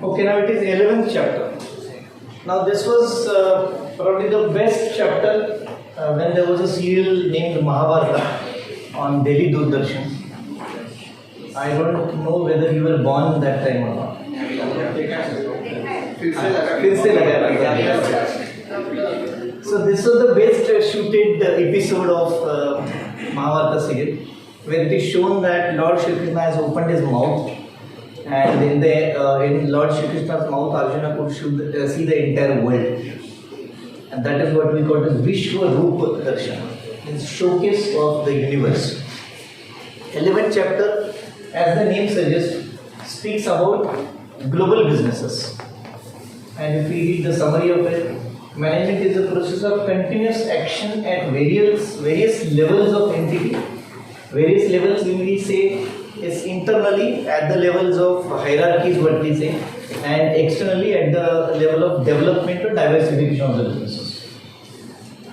Okay, now it is 11th chapter. Now this was probably the best chapter when there was a serial named Mahabharata on Delhi Doordarshan. I don't know whether you were born that time or not. So this was the best shooted episode of Mahabharata serial, where it is shown that Lord Shri Krishna has opened his mouth, and in Lord Shri Krishna's mouth, Arjuna could see the entire world, and that is what we call as Vishwa Rupa Darshan, means showcase of the universe. 11th chapter, as the name suggests, speaks about global businesses, and if we read the summary of it, management is the process of continuous action at various levels of entity. Various levels we say is internally at the levels of hierarchies, what we say, and externally at the level of development or diversification of the businesses.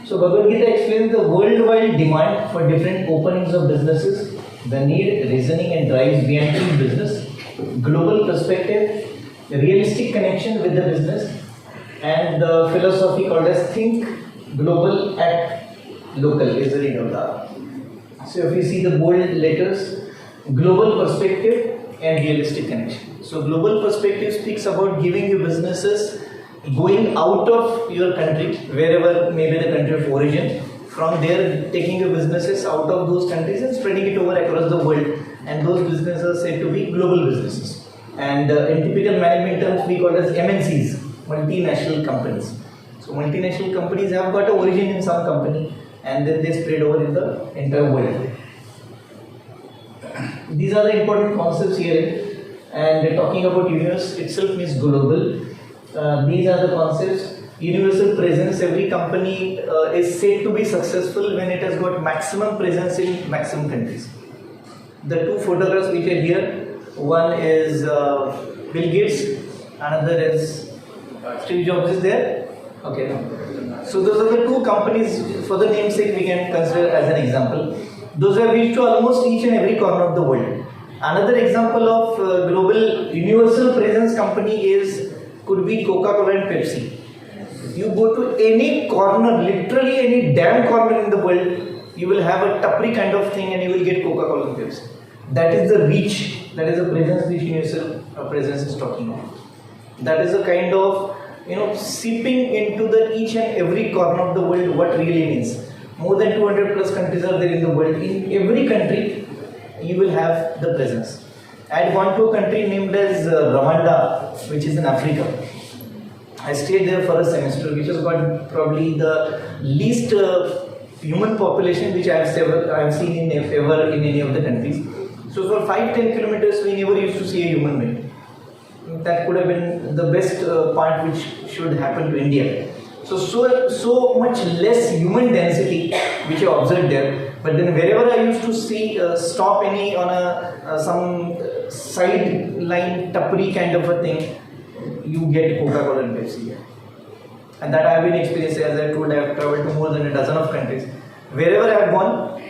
So Bhagavad Gita explains the worldwide demand for different openings of businesses, the need, reasoning and drives behind each business, global perspective, realistic connection with the business, and the philosophy called as think global, act local is the read of that. So if you see the bold letters, global perspective and realistic connection. So global perspective speaks about giving you businesses going out of your country, wherever may be the country of origin, from there taking your businesses out of those countries and spreading it over across the world, and those businesses are said to be global businesses. And in typical management terms we call as MNCs, multinational companies. So multinational companies have got an origin in some company and then they spread over in the entire world. These are the important concepts here, and talking about universe itself means global. These are the concepts. Universal presence, every company is said to be successful when it has got maximum presence in maximum countries. The two photographs which are here, one is Bill Gates, another is Steve Jobs is there. Okay, no. So those are the two companies, for the namesake we can consider as an example. Those have reached to almost each and every corner of the world. Another example of global universal presence company could be Coca-Cola and Pepsi. You go to any corner, literally any damn corner in the world, you will have a tapri kind of thing and you will get Coca-Cola and Pepsi. That is the reach, that is the presence which universal presence is talking about. That is a kind of, seeping into the each and every corner of the world what really means. More than 200 plus countries are there in the world. In every country, you will have the presence. I had gone to a country named as Rwanda, which is in Africa. I stayed there for a semester, which has got probably the least human population which I have seen ever in any of the countries. So for 5-10 kilometers, we never used to see a human being. That could have been the best part which should happen to India. So much less human density which I observed there. But then wherever I used to see stop any on some sideline tapri kind of a thing, you get Coca-Cola and Pepsi here. And that I have been experiencing. As I told, I have traveled to more than a dozen of countries. Wherever I have gone,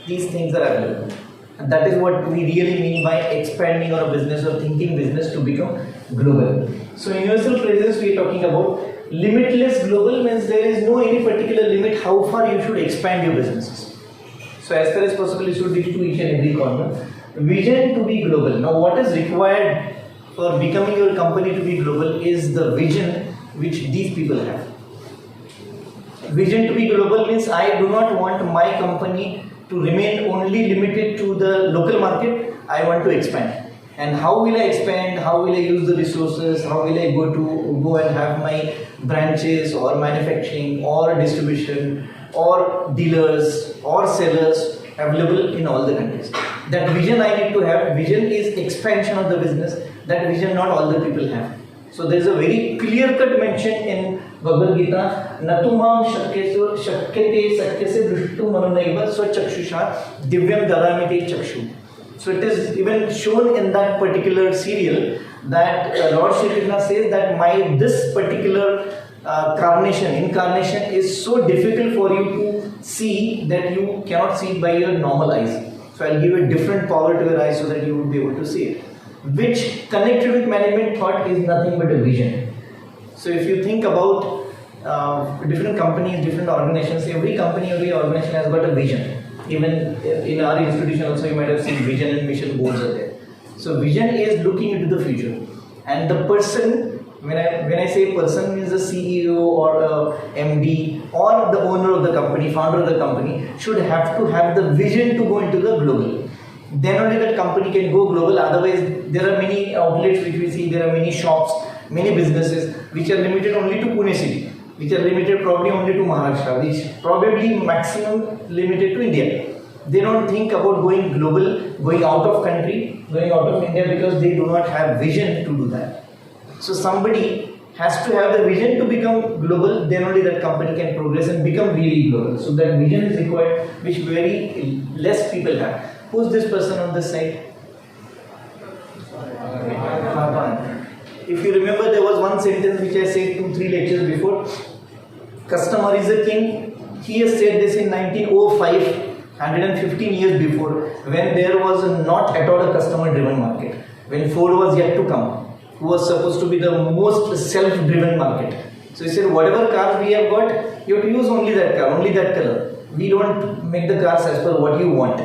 these things are available. And that is what we really mean by expanding our business or thinking business to become global. So universal presence we are talking about. Limitless global means there is no any particular limit how far you should expand your businesses. So as far as possible you should reach to each and every corner. Vision to be global. Now what is required for becoming your company to be global is the vision which these people have. Vision to be global means I do not want my company to remain only limited to the local market. I want to expand. And how will I expand? How will I use the resources? How will I go and have my branches or manufacturing or distribution or dealers or sellers available in all the countries? That vision I need to have. Vision is expansion of the business. That vision not all the people have. So there is a very clear-cut mention in Bhagavad Gita, Natumam shakyate sakyase drishtu manunaiva swachakshusha divyam dadamite chakshu. So it is even shown in that particular serial that Lord Shri Krishna says that this particular incarnation is so difficult for you to see that you cannot see it by your normal eyes. So I'll give a different power to your eyes so that you would be able to see it. which connected with management thought is nothing but a vision. So if you think about different companies, different organizations, every company, every organization has got a vision. Even in our institution also you might have seen vision and mission boards are there. So vision is looking into the future, and the person, when I say person, means the CEO or MD or the owner of the company, founder of the company, should have to have the vision to go into the global. Then only that company can go global. Otherwise, there are many outlets which we see, there are many shops, many businesses which are limited only to Pune city, which are limited probably only to Maharashtra, which probably maximum limited to India. They don't think about going global, going out of country, going out of India, because they do not have vision to do that. So somebody has to have the vision to become global, then only that company can progress and become really global. So that vision is required, which very less people have. Who's this person on this side? If you remember, there was one sentence which I said 2-3 lectures before. Customer is the king. He has said this in 1905. 115 years before, when there was not at all a customer driven market, when Ford was yet to come, who was supposed to be the most self driven market. So he said, whatever cars we have got, you have to use only that car, only that color. We don't make the cars as per what you want.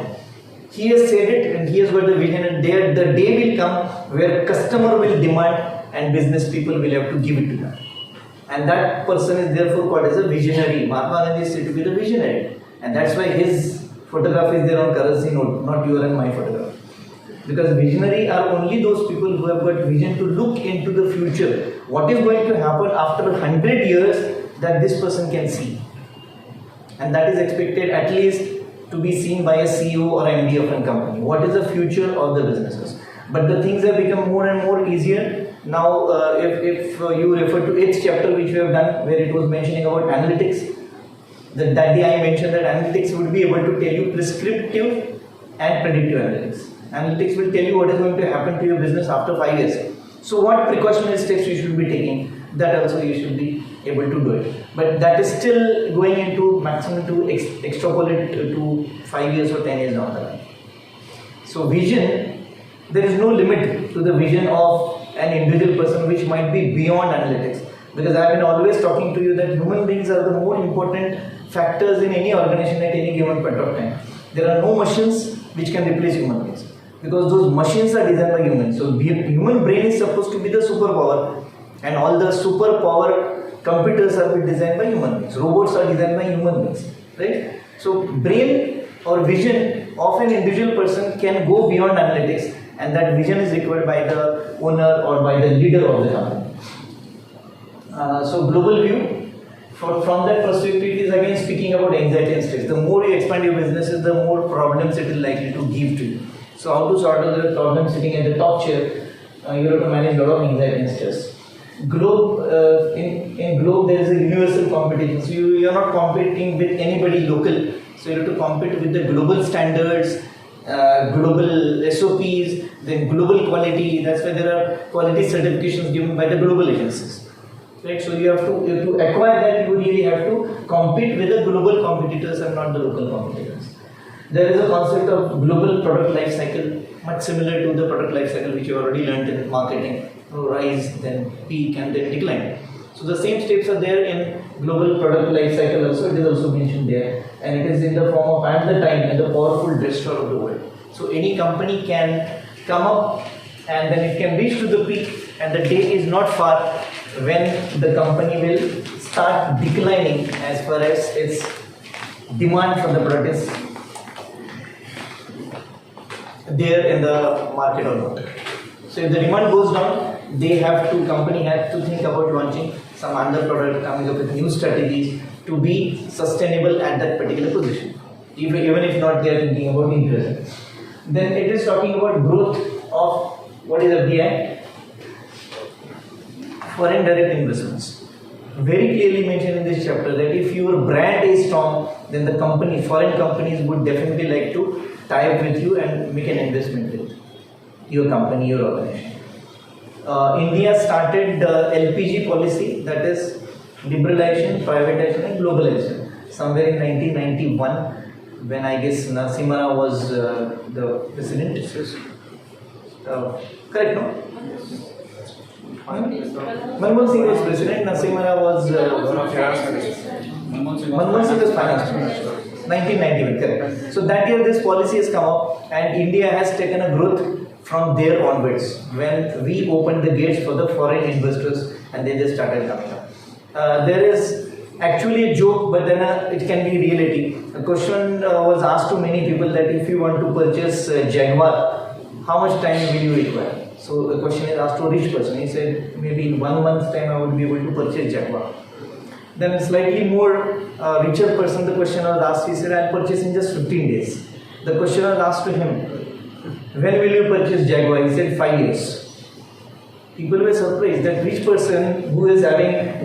He has said it, and he has got the vision, and there the day will come where customer will demand and business people will have to give it to them. And that person is therefore called as a visionary. Mahatma Gandhi is said to be the visionary, and that's why his photograph is there on currency note, not your and my photograph. Because visionary are only those people who have got vision to look into the future. What is going to happen after 100 years that this person can see. And that is expected at least to be seen by a CEO or MD of a company. What is the future of the businesses? But the things have become more and more easier. Now, if you refer to 8th chapter which we have done, where it was mentioning about analytics, that day I mentioned that analytics would be able to tell you prescriptive and predictive analytics. Analytics will tell you what is going to happen to your business after 5 years. So what precautionary steps you should be taking, that also you should be able to do it. But that is still going into maximum to extrapolate to 5 years or 10 years down the line. So vision, there is no limit to the vision of an individual person which might be beyond analytics. Because I have been always talking to you that human beings are the more important factors in any organization at any given point of time. There are no machines which can replace human beings, because those machines are designed by humans. So human brain is supposed to be the superpower, and all the superpower computers are designed by human beings. Robots are designed by human beings, right? So brain or vision of an individual person can go beyond analytics, and that vision is required by the owner or by the leader of the company. So global view, from that perspective, it is again speaking about anxiety and stress. The more you expand your businesses, the more problems it is likely to give to you. So how to sort out the problem sitting at the top chair, you have to manage a lot of anxiety and stress. Globe, in Globe there is a universal competition. So you are not competing with anybody local. So you have to compete with the global standards, global SOPs, then global quality. That's why there are quality certifications given by the global agencies. Right, so you have to acquire that. You really have to compete with the global competitors and not the local competitors. There is a concept of global product life cycle, much similar to the product life cycle which you already learned in marketing: rise, then peak, and then decline. So the same steps are there in global product life cycle also. It is also mentioned there, and it is in the form of "at the time" and the powerful destroyer of the world. So any company can come up, and then it can reach to the peak, and the day is not far when the company will start declining as far as its demand for the product is there in the market or not. So if the demand goes down, company has to think about launching some other product, coming up with new strategies to be sustainable at that particular position. Even if not, they are thinking about increasing. Then it is talking about growth of what is Adhyay? Foreign direct investments. Very clearly mentioned in this chapter that if your brand is strong, then the foreign companies would definitely like to tie up with you and make an investment with your company, your organization. India started the LPG policy, that is liberalization, privatization and globalization, somewhere in 1991, when I guess Narasimha was the president. Correct, no? Manmohan Singh was president, Narasimha was Manmohan Singh was finance minister. 1991, correct. So that year this policy has come up and India has taken a growth from there onwards when we opened the gates for the foreign investors and they just started coming up. There is actually a joke, but then it can be reality. A question was asked to many people that if you want to purchase Jaguar, how much time will you require? So the question is asked to a rich person. He said, maybe in 1 month's time I would be able to purchase Jaguar. Then a slightly more richer person, the question was asked, he said, I'll purchase in just 15 days. The question was asked to him, when will you purchase Jaguar? He said, 5 years. People were surprised that rich person who is having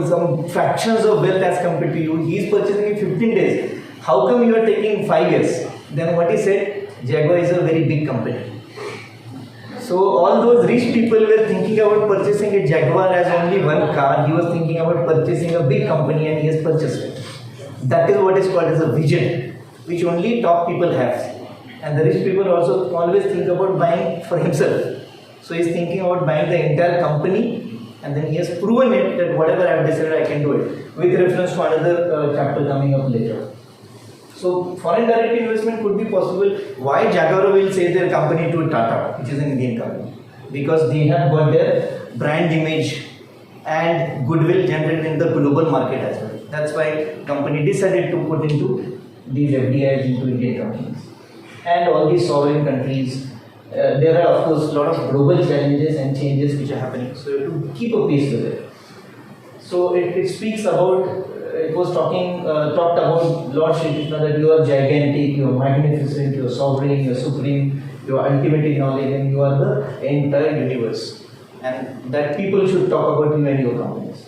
some fractions of wealth as compared to you, he is purchasing in 15 days. How come you are taking 5 years? Then what he said, Jaguar is a very big company. So all those rich people were thinking about purchasing a Jaguar as only one car. He was thinking about purchasing a big company and he has purchased it. That is what is called as a vision, which only top people have. And the rich people also always think about buying for himself. So he is thinking about buying the entire company and then he has proven it that whatever I have decided I can do it. With reference to another chapter coming up later. So foreign direct investment could be possible. Why Jaguar will sell their company to Tata, which is an Indian company? Because they have got their brand image and goodwill generated in the global market as well. That's why company decided to put into these FDIs into Indian companies. And all these sovereign countries, there are of course a lot of global challenges and changes which are happening. So you have to keep a pace with it. So it speaks about. It was talked about Lord Shri Krishna that you are gigantic, you are magnificent, you are sovereign, you are supreme, you are ultimate in knowledge, and you are the entire universe. And that people should talk about you and your companies.